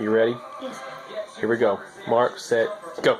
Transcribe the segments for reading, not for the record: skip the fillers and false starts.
Are you ready? Yes. Here we go. Mark, set, go.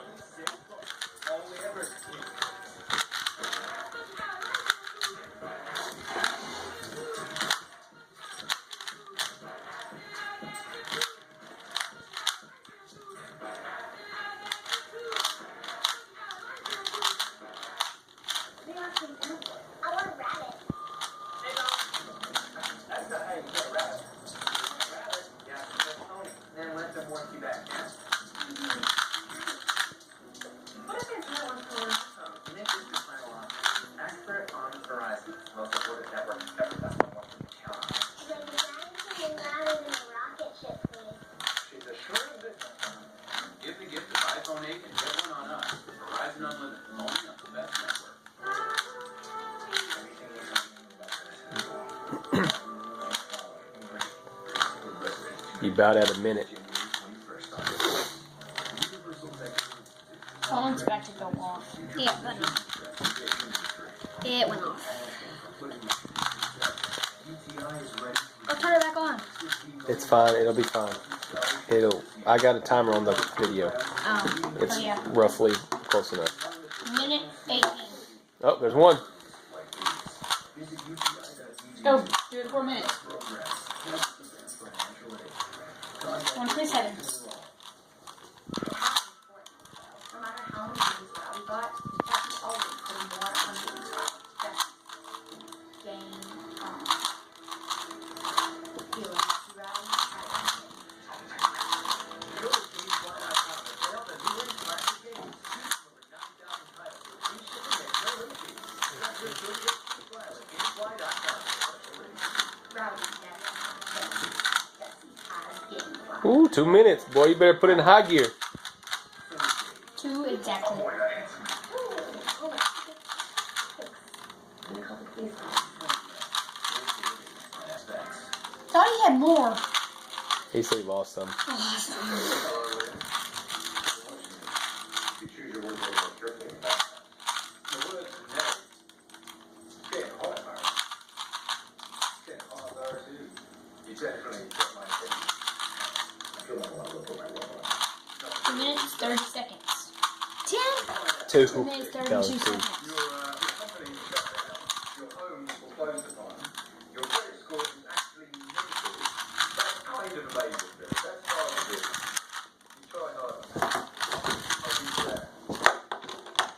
You about at a minute. Phone's about to go off. Yeah, it went off. It went off. I'll turn it back on. It's fine. It'll be fine. I got a timer on the video. Oh, It's yeah. roughly close enough. Minute 18. Oh, there's one. Go. Do it 4 minutes. 127. Ooh, 2 minutes. Boy, you better put it in high gear. 2 exactly. Thought he had more. He said he lost some. Two minutes, 30 seconds. 10. 2. 2 minutes, 32 That was 2. seconds.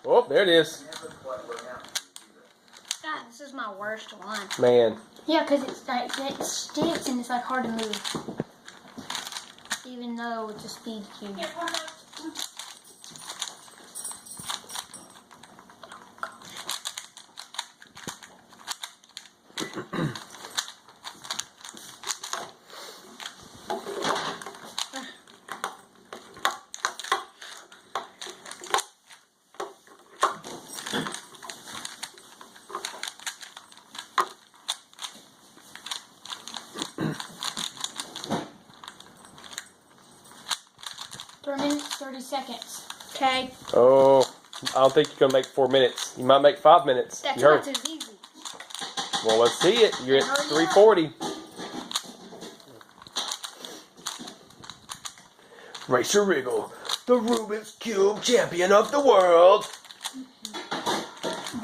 Oh, there it is. God, this is my worst one. Man. Yeah, because it's like it sticks and it's like hard to move. Even though it's a speed cube. 3 minutes, 30 seconds. Okay. Oh, I don't think you're going to make 4 minutes. You might make 5 minutes. That's You heard. not too easy. Well, let's see it. You're at Hurry up. 340. Racer Wriggle, the Rubik's Cube champion of the world.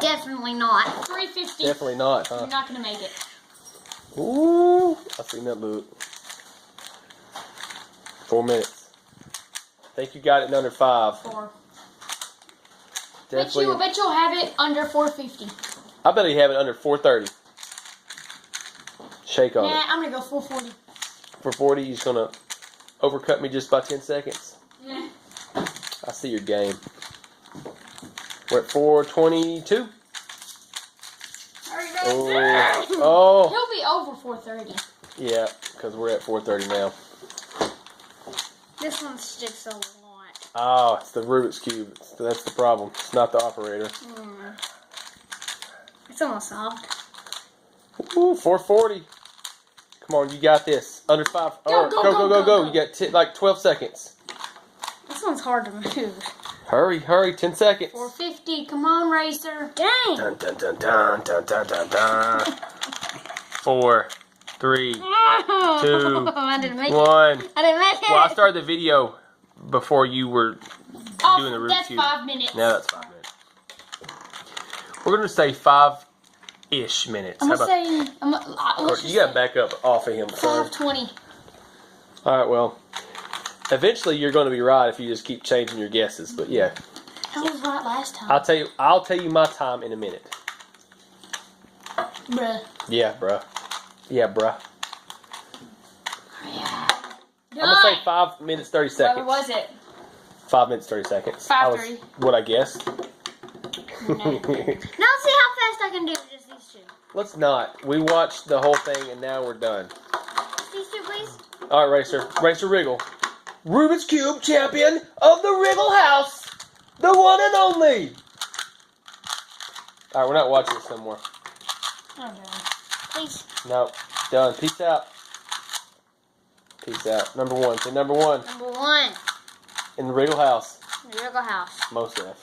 Definitely not. 350. Definitely not, huh? You're not going to make it. Ooh, I seen that move. 4 minutes. I think you got it in under 5. 4. Definitely. Bet you'll have it under 450. I bet you have it under 430. Shake on it. Nah, I'm going to go 440. 440, you're just going to overcut me just by 10 seconds. Yeah. I see your game. We're at 422. Oh. He'll be over 430. Yeah, because we're at 430 now. This one sticks a lot. Oh, it's the Rubik's Cube. That's the problem. It's not the operator. It's almost solved. Ooh, 440. Come on, you got this. Under 5. Go. You got like 12 seconds. This one's hard to move. Hurry, 10 seconds. 450. Come on, racer. Dang. Dun, dun, dun, dun, dun, dun, dun, dun. 4, 3, 2, I didn't make 1. it. I didn't make it. Well, I started the video before you were doing the Rubik's that's Cube. 5 minutes. Now that's 5 minutes. We're going to say 5-ish minutes. I'm going to say... You got to back up off of him. 5:20. All right, well, eventually you're going to be right if you just keep changing your guesses. But yeah, I was right last time. I'll tell you my time in a minute. Bruh. Yeah, bruh. Yeah, bruh. Yeah. I'm going to say 5 minutes, 30 seconds. What was it? 5 minutes, 30 seconds. 5:30. What I guessed. No. Now let's see how fast I can do just these two. Let's not. We watched the whole thing and now we're done. These two, please. All right, Racer Wriggle. Rubik's Cube champion of the Wriggle house. The one and only. All right, we're not watching this no more. I'm done. Please. No, done. Peace out. Peace out. Number 1. Say number 1. Number 1. In the Wriggle house. The Wriggle house. Most of.